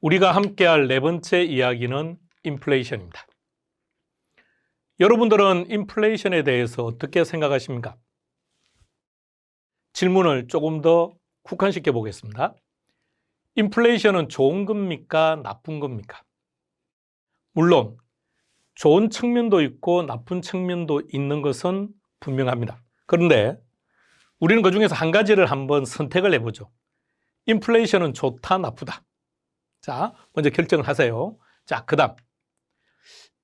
우리가 함께할 네 번째 이야기는 인플레이션입니다. 여러분들은 인플레이션에 대해서 어떻게 생각하십니까? 질문을 조금 더 국한시켜 보겠습니다. 인플레이션은 좋은 겁니까? 나쁜 겁니까? 물론 좋은 측면도 있고 나쁜 측면도 있는 것은 분명합니다. 그런데 우리는 그중에서 한 가지를 한번 선택을 해보죠. 인플레이션은 좋다, 나쁘다. 자, 먼저 결정을 하세요. 자, 그 다음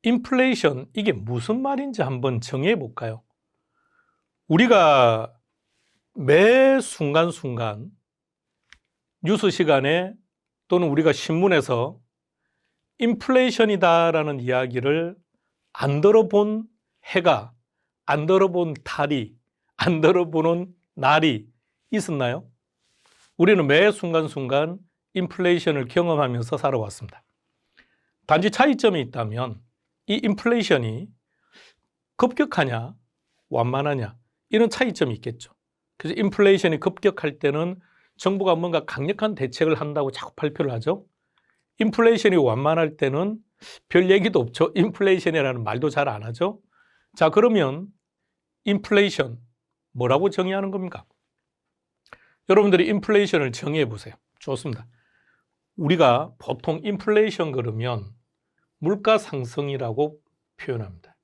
인플레이션, 이게 무슨 말인지 한번 정의해 볼까요? 우리가 매 순간순간 뉴스 시간에 또는 우리가 신문에서 인플레이션이다라는 이야기를 안 들어본 해가, 안 들어본 달이, 안 들어보는 날이 있었나요? 우리는 매 순간순간 인플레이션을 경험하면서 살아왔습니다. 단지 차이점이 있다면 이 인플레이션이 급격하냐 완만하냐 이런 차이점이 있겠죠. 그래서 인플레이션이 급격할 때는 정부가 뭔가 강력한 대책을 한다고 자꾸 발표를 하죠. 인플레이션이 완만할 때는 별 얘기도 없죠. 인플레이션이라는 말도 잘 안 하죠. 자, 그러면 인플레이션 뭐라고 정의하는 겁니까? 여러분들이 인플레이션을 정의해 보세요. 좋습니다. 우리가 보통 인플레이션 그러면 물가 상승이라고 표현합니다.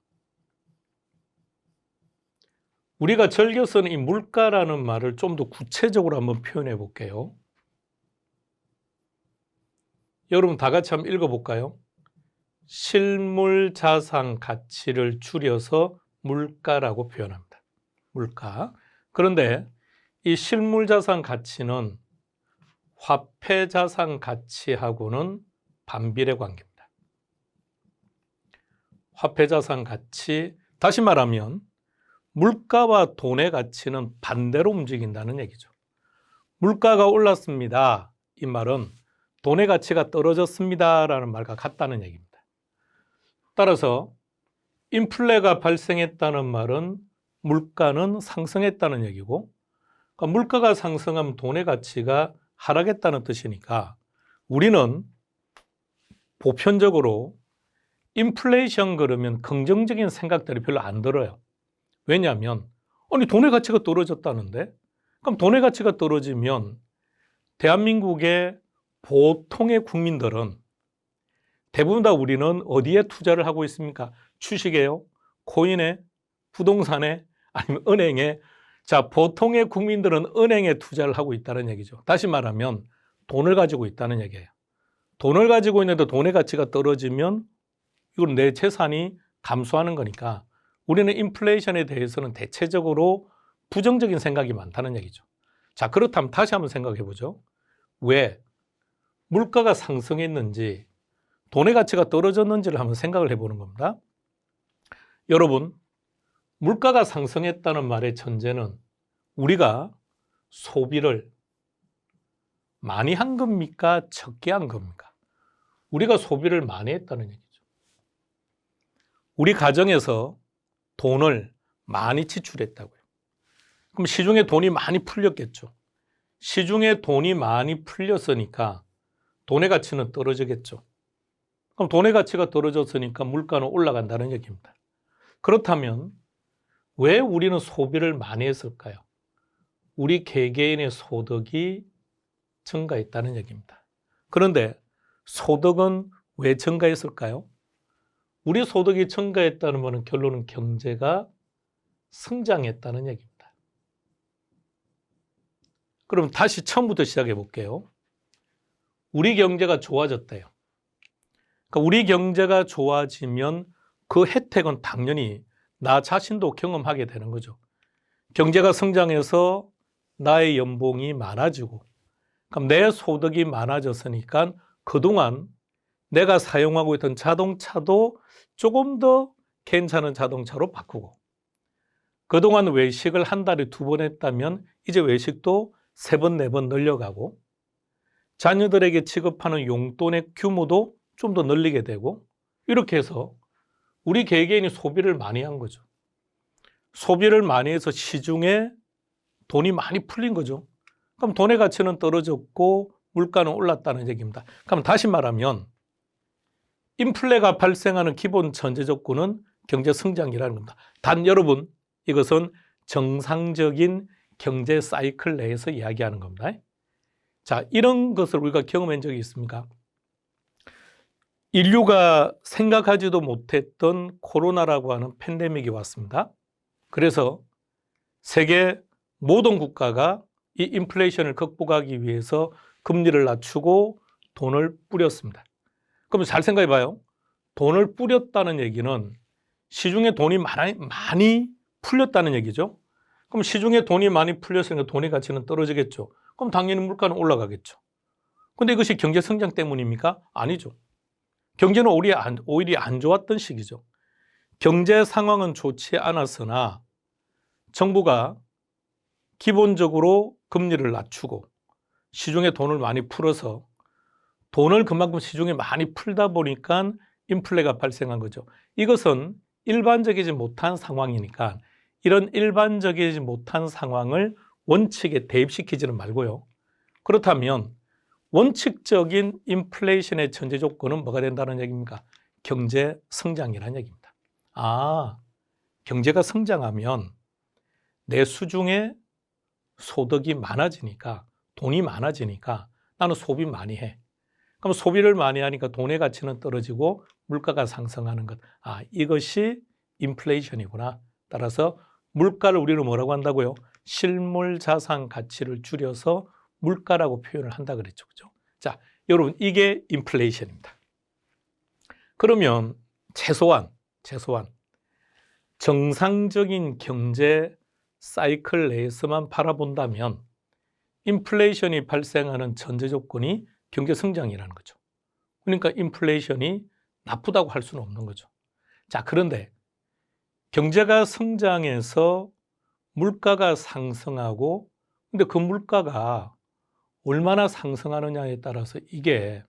우리가 즐겨 쓰는 이 물가라는 말을 좀 더 구체적으로 한번 표현해 볼게요. 여러분 다 같이 한번 읽어볼까요? 실물 자산 가치를 줄여서 물가라고 표현합니다. 물가. 그런데 이 실물 자산 가치는 화폐 자산 가치하고는 반비례 관계입니다. 화폐 자산 가치, 다시 말하면 물가와 돈의 가치는 반대로 움직인다는 얘기죠. 물가가 올랐습니다. 이 말은 돈의 가치가 떨어졌습니다 라는 말과 같다는 얘기입니다. 따라서 인플레가 발생했다는 말은 물가는 상승했다는 얘기고, 그러니까 물가가 상승하면 돈의 가치가 하락했다는 뜻이니까 우리는 보편적으로 인플레이션 그러면 긍정적인 생각들이 별로 안 들어요. 왜냐하면 아니 돈의 가치가 떨어졌다는데? 그럼 돈의 가치가 떨어지면 대한민국의 보통의 국민들은 대부분 다 우리는 어디에 투자를 하고 있습니까? 주식에요? 코인에? 부동산에? 아니면 은행에? 자, 보통의 국민들은 은행에 투자를 하고 있다는 얘기죠. 다시 말하면 돈을 가지고 있다는 얘기예요. 돈을 가지고 있는데 돈의 가치가 떨어지면 이건 내 재산이 감소하는 거니까 우리는 인플레이션에 대해서는 대체적으로 부정적인 생각이 많다는 얘기죠. 자, 그렇다면 다시 한번 생각해 보죠. 왜 물가가 상승했는지 돈의 가치가 떨어졌는지를 한번 생각을 해보는 겁니다. 여러분, 물가가 상승했다는 말의 전제는 우리가 소비를 많이 한 겁니까? 적게 한 겁니까? 우리가 소비를 많이 했다는 얘기죠. 우리 가정에서 돈을 많이 지출했다고요. 그럼 시중에 돈이 많이 풀렸겠죠. 시중에 돈이 많이 풀렸으니까 돈의 가치는 떨어지겠죠. 그럼 돈의 가치가 떨어졌으니까 물가는 올라간다는 얘기입니다. 그렇다면 왜 우리는 소비를 많이 했을까요? 우리 개개인의 소득이 증가했다는 얘기입니다. 그런데 소득은 왜 증가했을까요? 우리 소득이 증가했다는 것은 결론은 경제가 성장했다는 얘기입니다. 그럼 다시 처음부터 시작해 볼게요. 우리 경제가 좋아졌대요. 그러니까 우리 경제가 좋아지면 그 혜택은 당연히 나 자신도 경험하게 되는 거죠. 경제가 성장해서 나의 연봉이 많아지고, 그럼 내 소득이 많아졌으니까 그동안 내가 사용하고 있던 자동차도 조금 더 괜찮은 자동차로 바꾸고, 그동안 외식을 한 달에 2번 했다면 이제 외식도 3번, 4번 늘려가고, 자녀들에게 지급하는 용돈의 규모도 좀 더 늘리게 되고, 이렇게 해서 우리 개개인이 소비를 많이 한 거죠. 소비를 많이 해서 시중에 돈이 많이 풀린 거죠. 그럼 돈의 가치는 떨어졌고 물가는 올랐다는 얘기입니다. 그럼 다시 말하면 인플레가 발생하는 기본 전제 조건은 경제 성장이라는 겁니다. 단 여러분, 이것은 정상적인 경제 사이클 내에서 이야기하는 겁니다. 자, 이런 것을 우리가 경험한 적이 있습니까? 인류가 생각하지도 못했던 코로나라고 하는 팬데믹이 왔습니다. 그래서 세계 모든 국가가 이 인플레이션을 극복하기 위해서 금리를 낮추고 돈을 뿌렸습니다. 그럼 잘 생각해 봐요. 돈을 뿌렸다는 얘기는 시중에 돈이 많이 풀렸다는 얘기죠. 그럼 시중에 돈이 많이 풀렸으니까 돈의 가치는 떨어지겠죠. 그럼 당연히 물가는 올라가겠죠. 근데 이것이 경제 성장 때문입니까? 아니죠. 경제는 오히려 안 좋았던 시기죠. 경제 상황은 좋지 않았으나 정부가 기본적으로 금리를 낮추고 시중에 돈을 많이 풀어서 돈을 그만큼 시중에 많이 풀다 보니까 인플레가 발생한 거죠. 이것은 일반적이지 못한 상황이니까 이런 일반적이지 못한 상황을 원칙에 대입시키지는 말고요. 그렇다면 원칙적인 인플레이션의 전제 조건은 뭐가 된다는 얘기입니까? 경제 성장이라는 얘기입니다. 경제가 성장하면 내 수중에 소득이 많아지니까 돈이 많아지니까 나는 소비 많이 해. 그럼 소비를 많이 하니까 돈의 가치는 떨어지고 물가가 상승하는 것. 이것이 인플레이션이구나. 따라서 물가를 우리는 뭐라고 한다고요? 실물 자산 가치를 줄여서 물가라고 표현을 한다 그랬죠. 그죠? 자, 여러분 이게 인플레이션입니다. 그러면 최소한 정상적인 경제 사이클 내에서만 바라본다면 인플레이션이 발생하는 전제 조건이 경제 성장이라는 거죠. 그러니까 인플레이션이 나쁘다고 할 수는 없는 거죠. 자, 그런데 경제가 성장해서 물가가 상승하고 근데 그 물가가 얼마나 상승하느냐에 따라서 이게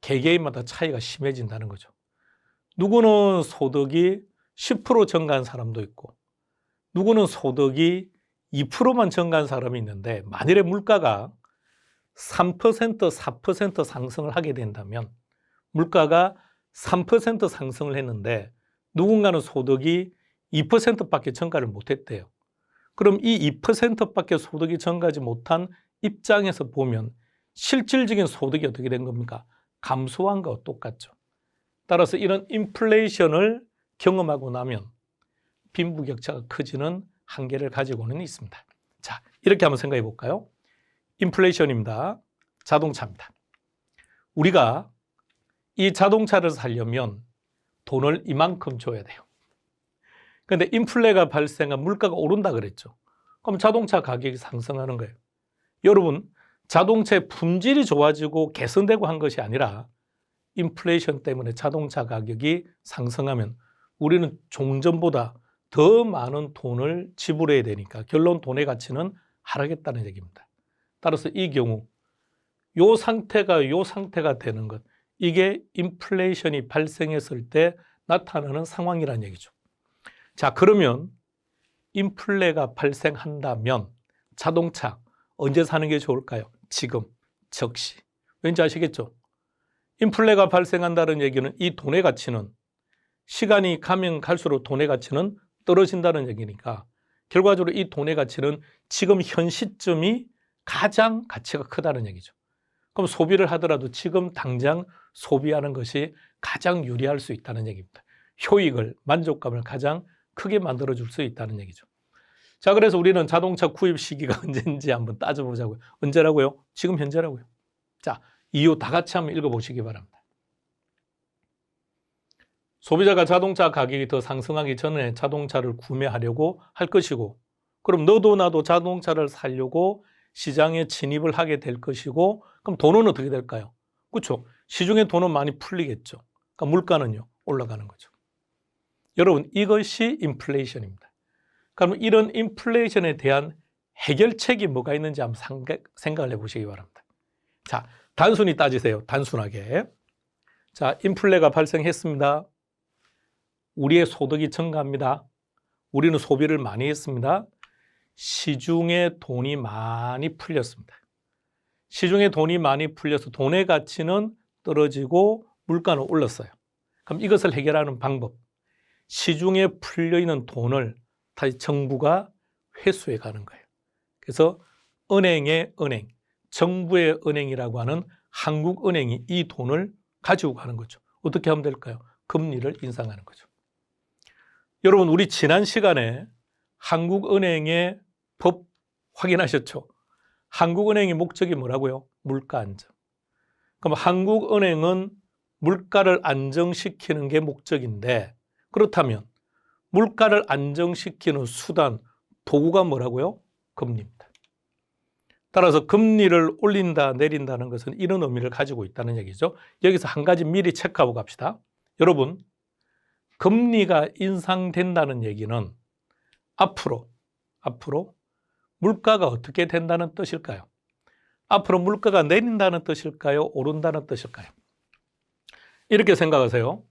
개개인마다 차이가 심해진다는 거죠. 누구는 소득이 10% 증가한 사람도 있고 누구는 소득이 2%만 증가한 사람이 있는데 만일에 물가가 3%, 4% 상승을 하게 된다면 물가가 3% 상승을 했는데 누군가는 소득이 2%밖에 증가를 못했대요. 그럼 이 2%밖에 소득이 증가하지 못한 입장에서 보면 실질적인 소득이 어떻게 된 겁니까? 감소한 것과 똑같죠. 따라서 이런 인플레이션을 경험하고 나면 빈부격차가 커지는 한계를 가지고는 있습니다. 자, 이렇게 한번 생각해 볼까요? 인플레이션입니다. 자동차입니다. 우리가 이 자동차를 사려면 돈을 이만큼 줘야 돼요. 그런데 인플레가 발생한 물가가 오른다 그랬죠. 그럼 자동차 가격이 상승하는 거예요. 여러분, 자동차의 품질이 좋아지고 개선되고 한 것이 아니라 인플레이션 때문에 자동차 가격이 상승하면 우리는 종전보다 더 많은 돈을 지불해야 되니까 결론 돈의 가치는 하락했다는 얘기입니다. 따라서 이 경우 요 상태가 되는 것, 이게 인플레이션이 발생했을 때 나타나는 상황이라는 얘기죠. 자, 그러면 인플레가 발생한다면 자동차 언제 사는 게 좋을까요? 지금, 즉시. 왠지 아시겠죠? 인플레가 발생한다는 얘기는 이 돈의 가치는 시간이 가면 갈수록 돈의 가치는 떨어진다는 얘기니까 결과적으로 이 돈의 가치는 지금 현 시점이 가장 가치가 크다는 얘기죠. 그럼 소비를 하더라도 지금 당장 소비하는 것이 가장 유리할 수 있다는 얘기입니다. 효익을, 만족감을 가장 크게 만들어줄 수 있다는 얘기죠. 자, 그래서 우리는 자동차 구입 시기가 언제인지 한번 따져보자고요. 언제라고요? 지금 현재라고요. 자, 이유 다 같이 한번 읽어보시기 바랍니다. 소비자가 자동차 가격이 더 상승하기 전에 자동차를 구매하려고 할 것이고, 그럼 너도 나도 자동차를 사려고 시장에 진입을 하게 될 것이고, 그럼 돈은 어떻게 될까요? 그렇죠. 시중에 돈은 많이 풀리겠죠. 그러니까 물가는요, 올라가는 거죠. 여러분, 이것이 인플레이션입니다. 그럼 이런 인플레이션에 대한 해결책이 뭐가 있는지 한번 생각을 해보시기 바랍니다. 자, 단순히 따지세요. 단순하게. 자, 인플레가 발생했습니다. 우리의 소득이 증가합니다. 우리는 소비를 많이 했습니다. 시중에 돈이 많이 풀렸습니다. 시중에 돈이 많이 풀려서 돈의 가치는 떨어지고 물가는 올랐어요. 그럼 이것을 해결하는 방법, 시중에 풀려있는 돈을 다시 정부가 회수해 가는 거예요. 그래서 은행의 은행, 정부의 은행이라고 하는 한국은행이 이 돈을 가지고 가는 거죠. 어떻게 하면 될까요? 금리를 인상하는 거죠. 여러분, 우리 지난 시간에 한국은행의 법 확인하셨죠? 한국은행의 목적이 뭐라고요? 물가 안정. 그럼 한국은행은 물가를 안정시키는 게 목적인데, 그렇다면 물가를 안정시키는 수단, 도구가 뭐라고요? 금리입니다. 따라서 금리를 올린다, 내린다는 것은 이런 의미를 가지고 있다는 얘기죠. 여기서 한 가지 미리 체크하고 갑시다. 여러분, 금리가 인상된다는 얘기는 앞으로 물가가 어떻게 된다는 뜻일까요? 앞으로 물가가 내린다는 뜻일까요? 오른다는 뜻일까요? 이렇게 생각하세요.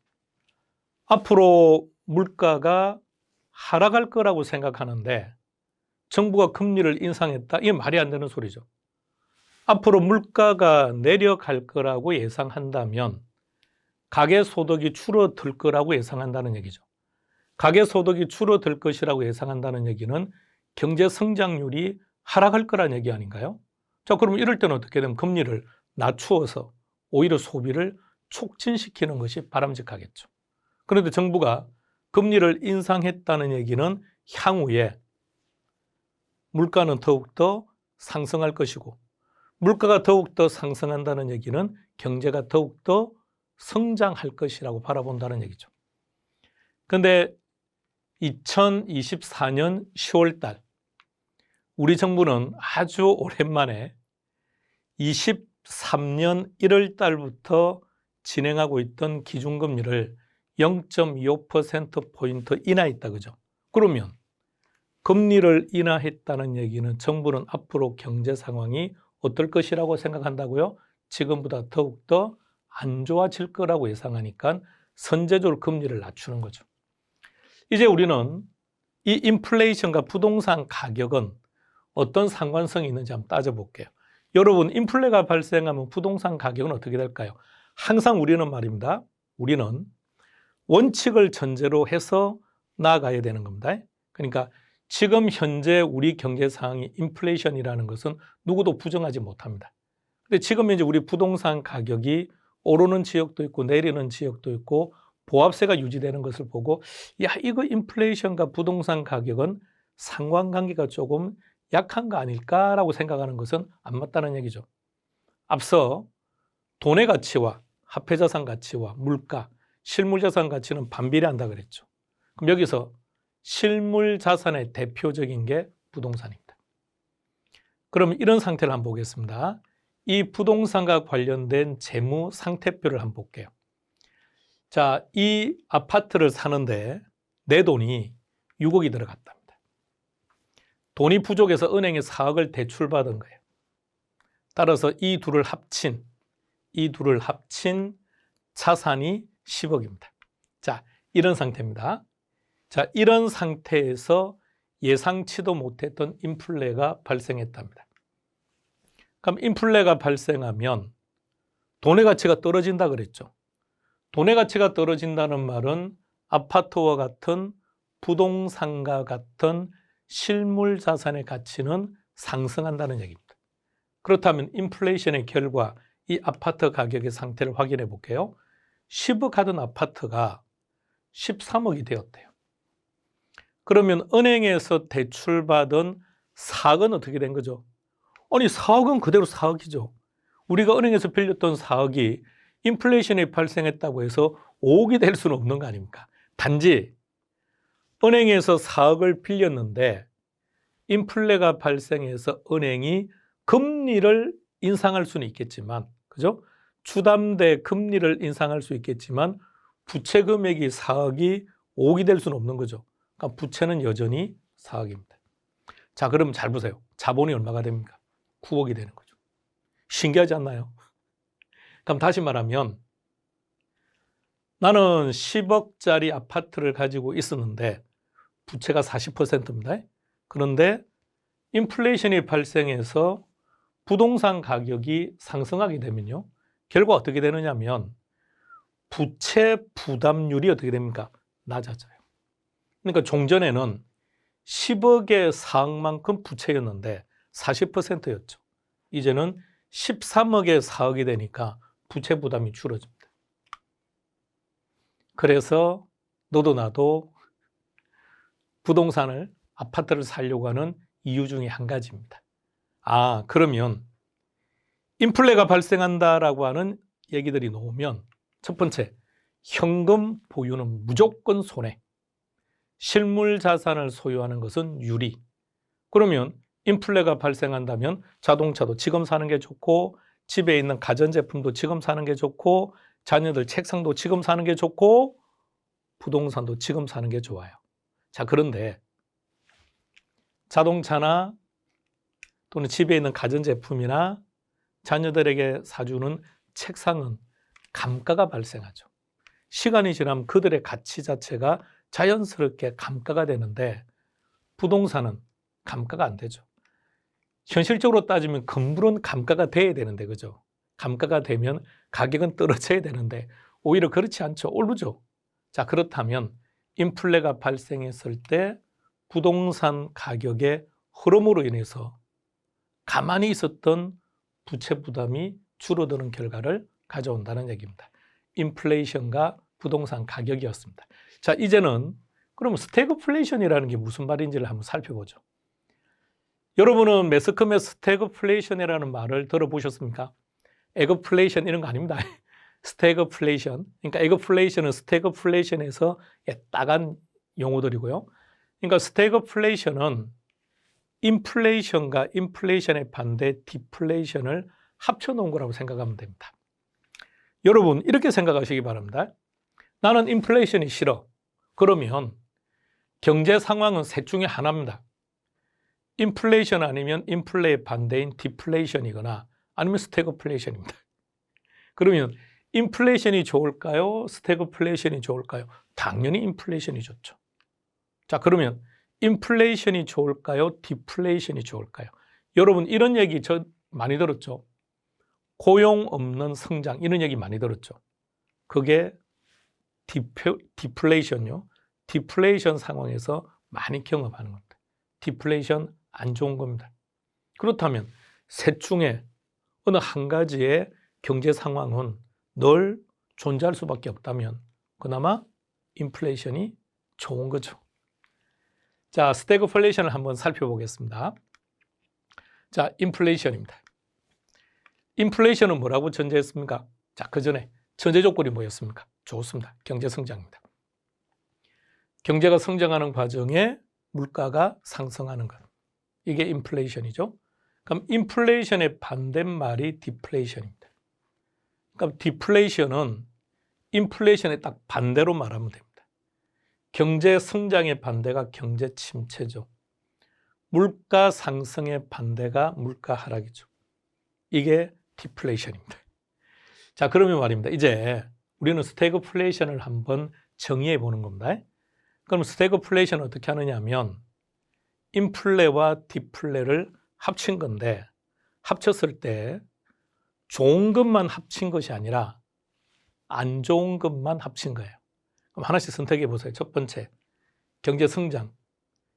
앞으로 물가가 하락할 거라고 생각하는데 정부가 금리를 인상했다? 이게 말이 안 되는 소리죠. 앞으로 물가가 내려갈 거라고 예상한다면 가계소득이 줄어들 거라고 예상한다는 얘기죠. 가계소득이 줄어들 것이라고 예상한다는 얘기는 경제 성장률이 하락할 거라는 얘기 아닌가요? 자, 그럼 이럴 때는 어떻게 되면 금리를 낮추어서 오히려 소비를 촉진시키는 것이 바람직하겠죠. 그런데 정부가 금리를 인상했다는 얘기는 향후에 물가는 더욱더 상승할 것이고, 물가가 더욱더 상승한다는 얘기는 경제가 더욱더 성장할 것이라고 바라본다는 얘기죠. 그런데 2024년 10월 달 우리 정부는 아주 오랜만에 23년 1월 달부터 진행하고 있던 기준금리를 0.25%포인트 인하했다, 그죠? 그러면 금리를 인하했다는 얘기는 정부는 앞으로 경제 상황이 어떨 것이라고 생각한다고요? 지금보다 더욱더 안 좋아질 거라고 예상하니까 선제적으로 금리를 낮추는 거죠. 이제 우리는 이 인플레이션과 부동산 가격은 어떤 상관성이 있는지 한번 따져볼게요. 여러분, 인플레가 발생하면 부동산 가격은 어떻게 될까요? 항상 우리는 말입니다. 우리는 원칙을 전제로 해서 나아가야 되는 겁니다. 그러니까 지금 현재 우리 경제 상황이 인플레이션이라는 것은 누구도 부정하지 못합니다. 근데 지금 이제 우리 부동산 가격이 오르는 지역도 있고 내리는 지역도 있고 보합세가 유지되는 것을 보고, 야, 이거 인플레이션과 부동산 가격은 상관관계가 조금 약한 거 아닐까라고 생각하는 것은 안 맞다는 얘기죠. 앞서 돈의 가치와 화폐자산 가치와 물가, 실물자산 가치는 반비례한다 그랬죠. 그럼 여기서 실물자산의 대표적인 게 부동산입니다. 그럼 이런 상태를 한번 보겠습니다. 이 부동산과 관련된 재무 상태표를 한번 볼게요. 자, 이 아파트를 사는데 내 돈이 6억이 들어갔답니다. 돈이 부족해서 은행에 4억을 대출받은 거예요. 따라서 이 둘을 합친 자산이 10억입니다. 자, 이런 상태입니다. 자, 이런 상태에서 예상치도 못했던 인플레가 발생했답니다. 그럼 인플레가 발생하면 돈의 가치가 떨어진다 그랬죠. 돈의 가치가 떨어진다는 말은 아파트와 같은 부동산과 같은 실물 자산의 가치는 상승한다는 얘기입니다. 그렇다면 인플레이션의 결과 이 아파트 가격의 상태를 확인해 볼게요. 10억 하던 아파트가 13억이 되었대요. 그러면 은행에서 대출받은 4억은 어떻게 된 거죠? 아니, 4억은 그대로 4억이죠. 우리가 은행에서 빌렸던 4억이 인플레이션이 발생했다고 해서 5억이 될 수는 없는 거 아닙니까? 단지 은행에서 4억을 빌렸는데 인플레가 발생해서 은행이 금리를 인상할 수는 있겠지만, 그죠? 주담대 금리를 인상할 수 있겠지만 부채 금액이 4억이 5억이 될 수는 없는 거죠. 그러니까 부채는 여전히 4억입니다. 자, 그럼 잘 보세요. 자본이 얼마가 됩니까? 9억이 되는 거죠. 신기하지 않나요? 그럼 다시 말하면 나는 10억짜리 아파트를 가지고 있었는데 부채가 40%입니다. 그런데 인플레이션이 발생해서 부동산 가격이 상승하게 되면요. 결과 어떻게 되느냐면 부채 부담률이 어떻게 됩니까? 낮아져요. 그러니까 종전에는 10억의 사억만큼 부채였는데 40%였죠. 이제는 13억의 사억이 되니까 부채 부담이 줄어집니다. 그래서 너도 나도 부동산을, 아파트를 사려고 하는 이유 중에 한 가지입니다. 그러면 인플레가 발생한다라고 하는 얘기들이 나오면 첫 번째, 현금 보유는 무조건 손해. 실물 자산을 소유하는 것은 유리. 그러면 인플레가 발생한다면 자동차도 지금 사는 게 좋고, 집에 있는 가전제품도 지금 사는 게 좋고, 자녀들 책상도 지금 사는 게 좋고, 부동산도 지금 사는 게 좋아요. 자, 그런데 자동차나 또는 집에 있는 가전제품이나 자녀들에게 사주는 책상은 감가가 발생하죠. 시간이 지나면 그들의 가치 자체가 자연스럽게 감가가 되는데 부동산은 감가가 안 되죠. 현실적으로 따지면 건물은 감가가 돼야 되는데, 그죠? 감가가 되면 가격은 떨어져야 되는데 오히려 그렇지 않죠. 오르죠. 자, 그렇다면 인플레가 발생했을 때 부동산 가격의 흐름으로 인해서 가만히 있었던 부채 부담이 줄어드는 결과를 가져온다는 얘기입니다. 인플레이션과 부동산 가격이었습니다. 자, 이제는 그럼 스태그플레이션이라는 게 무슨 말인지를 한번 살펴보죠. 여러분은 매스컴의 스태그플레이션이라는 말을 들어보셨습니까? 에그플레이션 이런 거 아닙니다. 스태그플레이션. 그러니까 에그플레이션은 스태그플레이션에서 따간 용어들이고요. 그러니까 스태그플레이션은 인플레이션과 인플레이션의 반대 디플레이션을 합쳐놓은 거라고 생각하면 됩니다. 여러분 이렇게 생각하시기 바랍니다. 나는 인플레이션이 싫어. 그러면 경제 상황은 셋 중에 하나입니다. 인플레이션 아니면 인플레의 반대인 디플레이션이거나 아니면 스태그플레이션입니다. 그러면 인플레이션이 좋을까요? 스태그플레이션이 좋을까요? 당연히 인플레이션이 좋죠. 자, 그러면 인플레이션이 좋을까요? 디플레이션이 좋을까요? 여러분 이런 얘기 저 많이 들었죠? 고용 없는 성장 이런 얘기 많이 들었죠? 그게 디플레이션요. 디플레이션 상황에서 많이 경험하는 겁니다. 디플레이션 안 좋은 겁니다. 그렇다면 셋 중에 어느 한 가지의 경제 상황은 늘 존재할 수밖에 없다면 그나마 인플레이션이 좋은 거죠. 자, 스태그플레이션을 한번 살펴보겠습니다. 자, 인플레이션입니다. 인플레이션은 뭐라고 전제했습니까? 자, 그 전에 전제 조건이 뭐였습니까? 좋습니다. 경제 성장입니다. 경제가 성장하는 과정에 물가가 상승하는 것. 이게 인플레이션이죠. 그럼 인플레이션의 반대말이 디플레이션입니다. 그럼 디플레이션은 인플레이션의 딱 반대로 말하면 됩니다. 경제 성장의 반대가 경제 침체죠. 물가 상승의 반대가 물가 하락이죠. 이게 디플레이션입니다. 자, 그러면 말입니다. 이제 우리는 스태그플레이션을 한번 정의해 보는 겁니다. 그럼 스태그플레이션은 어떻게 하느냐 하면 인플레와 디플레를 합친 건데 합쳤을 때 좋은 것만 합친 것이 아니라 안 좋은 것만 합친 거예요. 그럼 하나씩 선택해 보세요. 첫 번째, 경제 성장,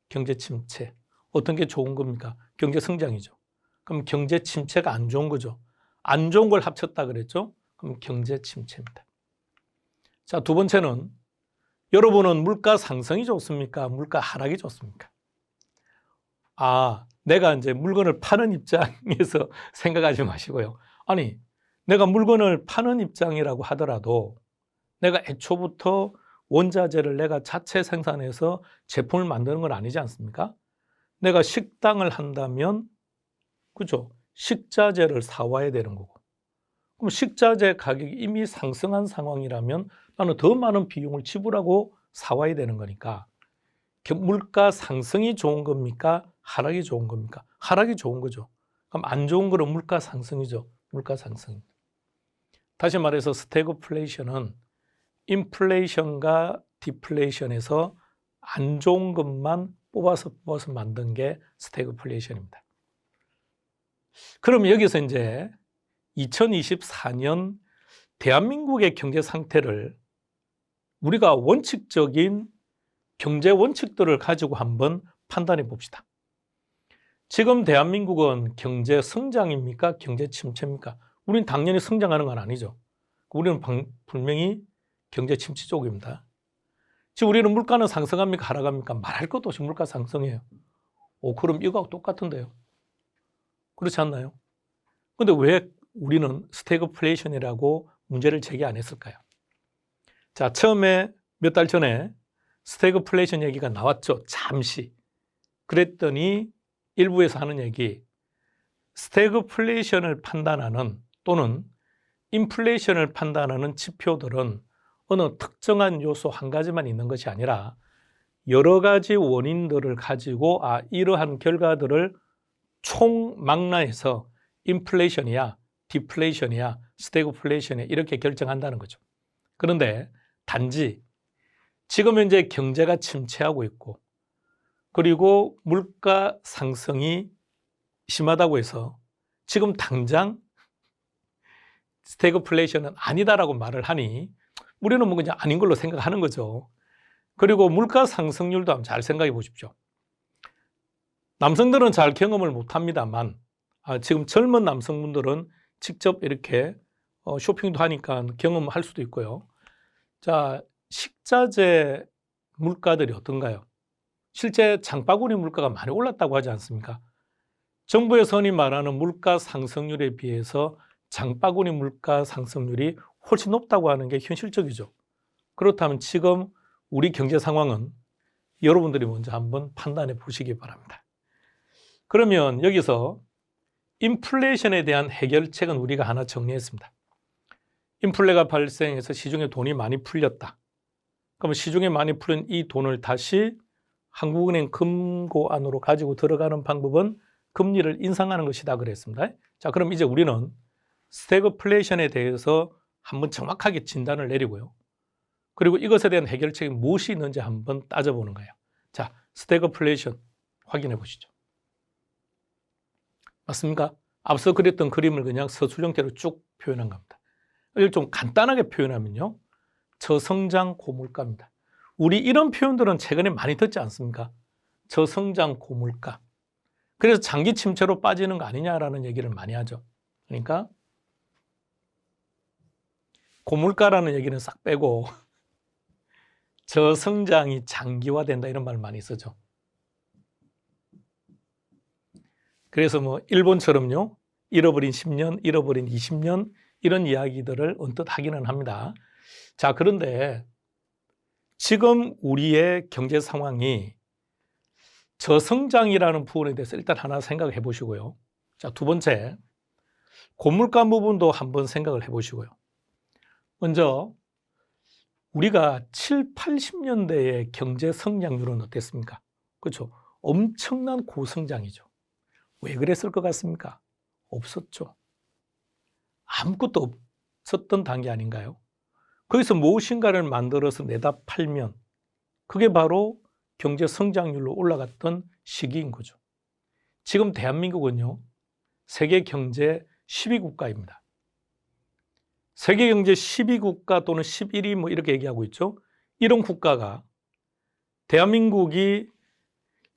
경제 침체. 어떤 게 좋은 겁니까? 경제 성장이죠. 그럼 경제 침체가 안 좋은 거죠. 안 좋은 걸 합쳤다 그랬죠? 그럼 경제 침체입니다. 자, 두 번째는 여러분은 물가 상승이 좋습니까? 물가 하락이 좋습니까? 내가 이제 물건을 파는 입장에서 생각하지 마시고요. 아니, 내가 물건을 파는 입장이라고 하더라도 내가 애초부터 원자재를 내가 자체 생산해서 제품을 만드는 건 아니지 않습니까? 내가 식당을 한다면, 그죠? 식자재를 사와야 되는 거고. 그럼 식자재 가격이 이미 상승한 상황이라면 나는 더 많은 비용을 지불하고 사와야 되는 거니까 물가 상승이 좋은 겁니까? 하락이 좋은 겁니까? 하락이 좋은 거죠. 그럼 안 좋은 거는 물가 상승이죠. 물가 상승. 다시 말해서 스태그플레이션은 인플레이션과 디플레이션에서 안 좋은 것만 뽑아서 만든 게 스태그플레이션입니다. 그럼 여기서 이제 2024년 대한민국의 경제 상태를 우리가 원칙적인 경제 원칙들을 가지고 한번 판단해 봅시다. 지금 대한민국은 경제 성장입니까? 경제 침체입니까? 우리는 당연히 성장하는 건 아니죠. 우리는 분명히 경제 침체 쪽입니다. 지금 우리는 물가는 상승합니까? 하락합니까? 말할 것도 없이 물가 상승해요. 그럼 이거하고 똑같은데요. 그렇지 않나요? 근데 왜 우리는 스태그플레이션이라고 문제를 제기 안 했을까요? 자, 처음에 몇 달 전에 스태그플레이션 얘기가 나왔죠. 잠시. 그랬더니 일부에서 하는 얘기, 스태그플레이션을 판단하는 또는 인플레이션을 판단하는 지표들은 어느 특정한 요소 한 가지만 있는 것이 아니라 여러 가지 원인들을 가지고 이러한 결과들을 총망라해서 인플레이션이야, 디플레이션이야, 스태그플레이션이야 이렇게 결정한다는 거죠. 그런데 단지 지금 현재 경제가 침체하고 있고 그리고 물가 상승이 심하다고 해서 지금 당장 스태그플레이션은 아니다라고 말을 하니 우리는 뭐 그냥 아닌 걸로 생각하는 거죠. 그리고 물가 상승률도 한번 잘 생각해 보십시오. 남성들은 잘 경험을 못 합니다만 지금 젊은 남성분들은 직접 이렇게 쇼핑도 하니까 경험할 수도 있고요. 자, 식자재 물가들이 어떤가요? 실제 장바구니 물가가 많이 올랐다고 하지 않습니까? 정부에서 흔히 말하는 물가 상승률에 비해서 장바구니 물가 상승률이 훨씬 높다고 하는 게 현실적이죠. 그렇다면 지금 우리 경제 상황은 여러분들이 먼저 한번 판단해 보시기 바랍니다. 그러면 여기서 인플레이션에 대한 해결책은 우리가 하나 정리했습니다. 인플레가 발생해서 시중에 돈이 많이 풀렸다. 그러면 시중에 많이 풀린 이 돈을 다시 한국은행 금고 안으로 가지고 들어가는 방법은 금리를 인상하는 것이다 그랬습니다. 자, 그럼 이제 우리는 스태그플레이션에 대해서 한번 정확하게 진단을 내리고요. 그리고 이것에 대한 해결책이 무엇이 있는지 한번 따져보는 거예요. 자, 스태그플레이션 확인해 보시죠. 맞습니까? 앞서 그렸던 그림을 그냥 서술 형태로 쭉 표현한 겁니다. 이걸 좀 간단하게 표현하면요. 저성장 고물가입니다. 우리 이런 표현들은 최근에 많이 듣지 않습니까? 저성장 고물가. 그래서 장기 침체로 빠지는 거 아니냐라는 얘기를 많이 하죠. 그러니까 고물가라는 얘기는 싹 빼고 저성장이 장기화된다 이런 말 많이 쓰죠. 그래서 뭐 일본처럼요. 잃어버린 10년, 잃어버린 20년 이런 이야기들을 언뜻 하기는 합니다. 자, 그런데 지금 우리의 경제 상황이 저성장이라는 부분에 대해서 일단 하나 생각해 보시고요. 자, 두 번째, 고물가 부분도 한번 생각을 해 보시고요. 먼저 우리가 7, 80년대의 경제 성장률은 어땠습니까? 그렇죠. 엄청난 고성장이죠. 왜 그랬을 것 같습니까? 없었죠. 아무것도 없었던 단계 아닌가요? 거기서 무엇인가를 만들어서 내다 팔면 그게 바로 경제 성장률로 올라갔던 시기인 거죠. 지금 대한민국은요, 세계 경제 10위국가입니다. 세계 경제 10위국가 또는 11위 뭐 이렇게 얘기하고 있죠. 이런 국가가 대한민국이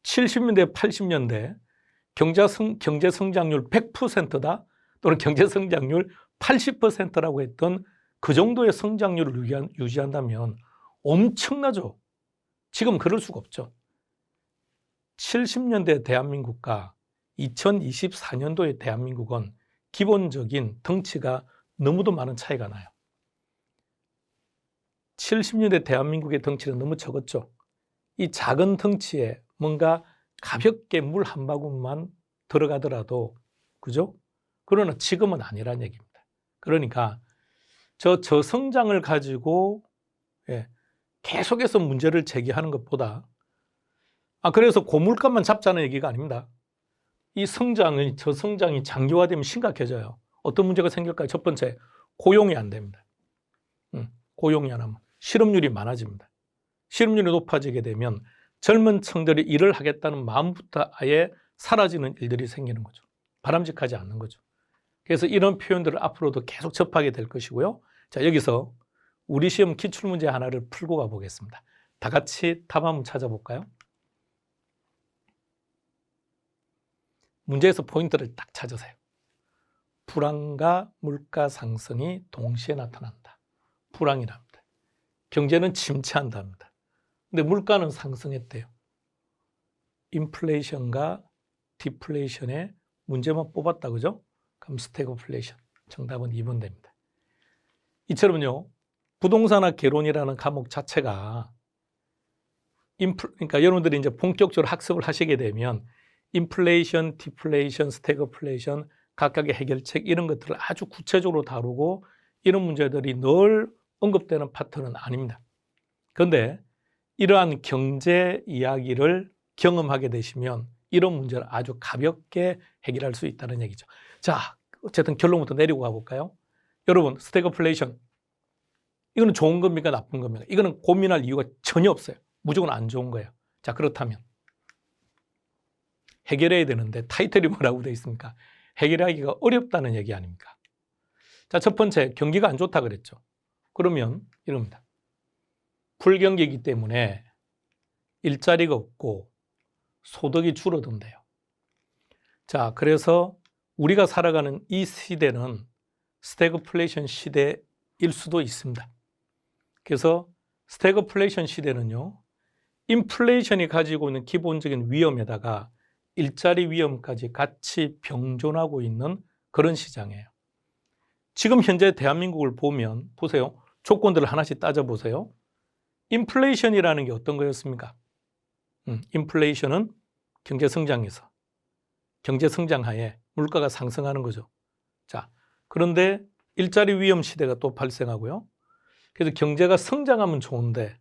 70년대, 80년대 경제 성장률 100%다 또는 경제 성장률 80%라고 했던 그 정도의 성장률을 유지한다면 엄청나죠. 지금 그럴 수가 없죠. 70년대 대한민국과 2024년도의 대한민국은 기본적인 덩치가 너무도 많은 차이가 나요. 70년대 대한민국의 덩치는 너무 적었죠. 이 작은 덩치에 뭔가 가볍게 물 한 바구니만 들어가더라도, 그죠? 그러나 지금은 아니란 얘기입니다. 그러니까 저성장을 가지고 계속해서 문제를 제기하는 것보다 그래서 고물가만 잡자는 얘기가 아닙니다. 이 저성장이 장기화되면 심각해져요. 어떤 문제가 생길까요? 첫 번째, 고용이 안 됩니다. 고용이 안 하면 실업률이 많아집니다. 실업률이 높아지게 되면 젊은 층들이 일을 하겠다는 마음부터 아예 사라지는 일들이 생기는 거죠. 바람직하지 않는 거죠. 그래서 이런 표현들을 앞으로도 계속 접하게 될 것이고요. 자, 여기서 우리 시험 기출문제 하나를 풀고 가보겠습니다. 다 같이 답 한번 찾아볼까요? 문제에서 포인트를 딱 찾으세요. 불황과 물가 상승이 동시에 나타난다. 불황이랍니다. 경제는 침체한답니다. 근데 물가는 상승했대요. 인플레이션과 디플레이션의 문제만 뽑았다, 그죠? 그럼 스태그플레이션. 정답은 2번 됩니다. 이처럼요, 부동산학 개론이라는 과목 자체가 그러니까 여러분들이 이제 본격적으로 학습을 하시게 되면 인플레이션, 디플레이션, 스태그플레이션 각각의 해결책 이런 것들을 아주 구체적으로 다루고 이런 문제들이 늘 언급되는 파트는 아닙니다. 그런데 이러한 경제 이야기를 경험하게 되시면 이런 문제를 아주 가볍게 해결할 수 있다는 얘기죠. 자, 어쨌든 결론부터 내리고 가볼까요? 여러분, 스태그플레이션 이거는 좋은 겁니까? 나쁜 겁니까? 이거는 고민할 이유가 전혀 없어요. 무조건 안 좋은 거예요. 자, 그렇다면 해결해야 되는데 타이틀이 뭐라고 되어 있습니까? 해결하기가 어렵다는 얘기 아닙니까? 자, 첫 번째, 경기가 안 좋다 그랬죠. 그러면 이럽니다. 불경기이기 때문에 일자리가 없고 소득이 줄어든대요. 자, 그래서 우리가 살아가는 이 시대는 스태그플레이션 시대일 수도 있습니다. 그래서 스태그플레이션 시대는요, 인플레이션이 가지고 있는 기본적인 위험에다가 일자리 위험까지 같이 병존하고 있는 그런 시장이에요. 지금 현재 대한민국을 보면 보세요. 조건들을 하나씩 따져보세요. 인플레이션이라는 게 어떤 거였습니까? 인플레이션은 경제 성장에서 경제 성장하에 물가가 상승하는 거죠. 자, 그런데 일자리 위험 시대가 또 발생하고요. 그래서 경제가 성장하면 좋은데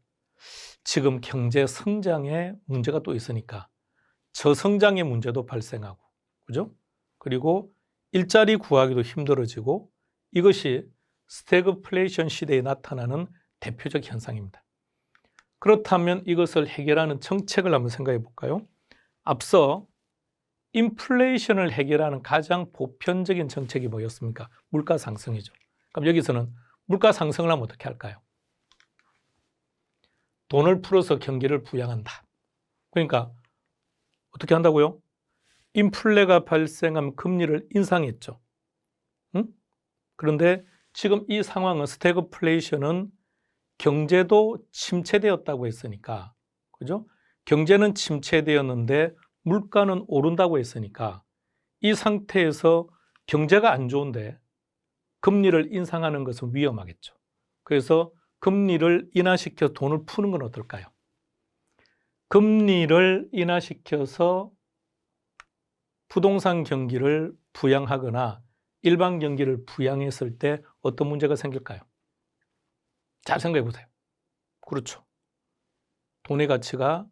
지금 경제 성장에 문제가 또 있으니까 저성장의 문제도 발생하고, 그죠? 그리고 일자리 구하기도 힘들어지고 이것이 스태그플레이션 시대에 나타나는 대표적 현상입니다. 그렇다면 이것을 해결하는 정책을 한번 생각해 볼까요? 앞서 인플레이션을 해결하는 가장 보편적인 정책이 뭐였습니까? 물가 상승이죠. 그럼 여기서는 물가 상승을 하면 어떻게 할까요? 돈을 풀어서 경기를 부양한다. 그러니까 어떻게 한다고요? 인플레가 발생하면 금리를 인상했죠. 응? 그런데 지금 이 상황은 스태그플레이션은 경제도 침체되었다고 했으니까, 그죠? 경제는 침체되었는데 물가는 오른다고 했으니까 이 상태에서 경제가 안 좋은데 금리를 인상하는 것은 위험하겠죠. 그래서 금리를 인하시켜 돈을 푸는 건 어떨까요? 금리를 인하시켜서 부동산 경기를 부양하거나 일반 경기를 부양했을 때 어떤 문제가 생길까요? 잘 생각해 보세요. 그렇죠. 돈의 가치가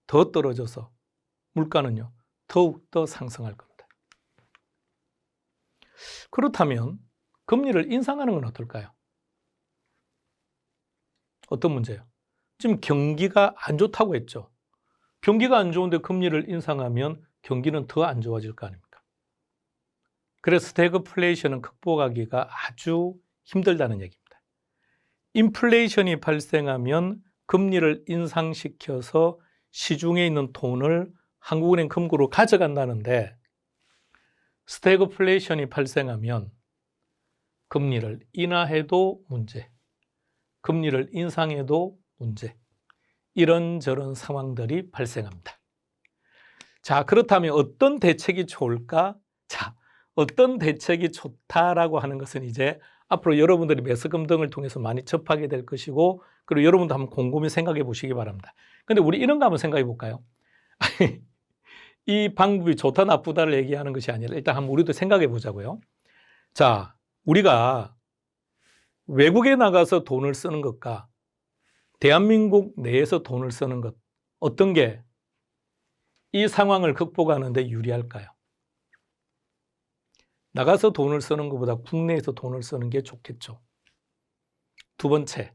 더 떨어져서 물가는요, 더욱더 상승할 겁니다. 그렇다면 금리를 인상하는 건 어떨까요? 어떤 문제예요? 지금 경기가 안 좋다고 했죠. 경기가 안 좋은데 금리를 인상하면 경기는 더 안 좋아질 거 아닙니까? 그래서 스태그플레이션은 극복하기가 아주 힘들다는 얘기입니다. 인플레이션이 발생하면 금리를 인상시켜서 시중에 있는 돈을 한국은행 금고로 가져간다는데 스태그플레이션이 발생하면 금리를 인하해도 문제, 금리를 인상해도 문제, 이런저런 상황들이 발생합니다. 자, 그렇다면 어떤 대책이 좋을까? 자, 어떤 대책이 좋다라고 하는 것은 이제 앞으로 여러분들이 매스컴 등을 통해서 많이 접하게 될 것이고, 그리고 여러분도 한번 곰곰이 생각해 보시기 바랍니다. 근데 우리 이런 거 한번 생각해 볼까요? 이 방법이 좋다 나쁘다를 얘기하는 것이 아니라 일단 한번 우리도 생각해 보자고요. 자, 우리가 외국에 나가서 돈을 쓰는 것과 대한민국 내에서 돈을 쓰는 것, 어떤 게 이 상황을 극복하는 데 유리할까요? 나가서 돈을 쓰는 것보다 국내에서 돈을 쓰는 게 좋겠죠. 두 번째,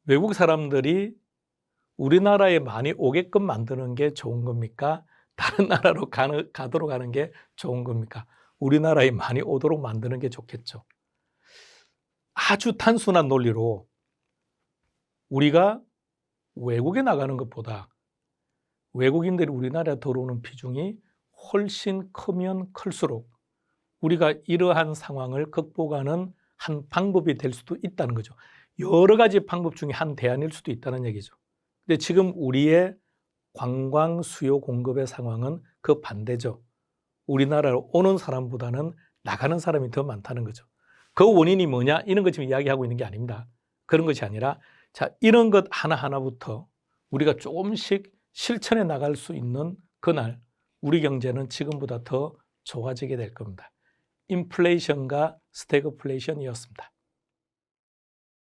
외국 사람들이 우리나라에 많이 오게끔 만드는 게 좋은 겁니까? 다른 나라로 가도록 하는 게 좋은 겁니까? 우리나라에 많이 오도록 만드는 게 좋겠죠. 아주 단순한 논리로 우리가 외국에 나가는 것보다 외국인들이 우리나라에 들어오는 비중이 훨씬 크면 클수록 우리가 이러한 상황을 극복하는 한 방법이 될 수도 있다는 거죠. 여러 가지 방법 중에 한 대안일 수도 있다는 얘기죠. 근데 지금 우리의 관광 수요 공급의 상황은 그 반대죠. 우리나라로 오는 사람보다는 나가는 사람이 더 많다는 거죠. 그 원인이 뭐냐? 이런 거 지금 이야기하고 있는 게 아닙니다. 그런 것이 아니라 자, 이런 것 하나하나부터 우리가 조금씩 실천해 나갈 수 있는 그날 우리 경제는 지금보다 더 좋아지게 될 겁니다. 인플레이션과 스태그플레이션이었습니다.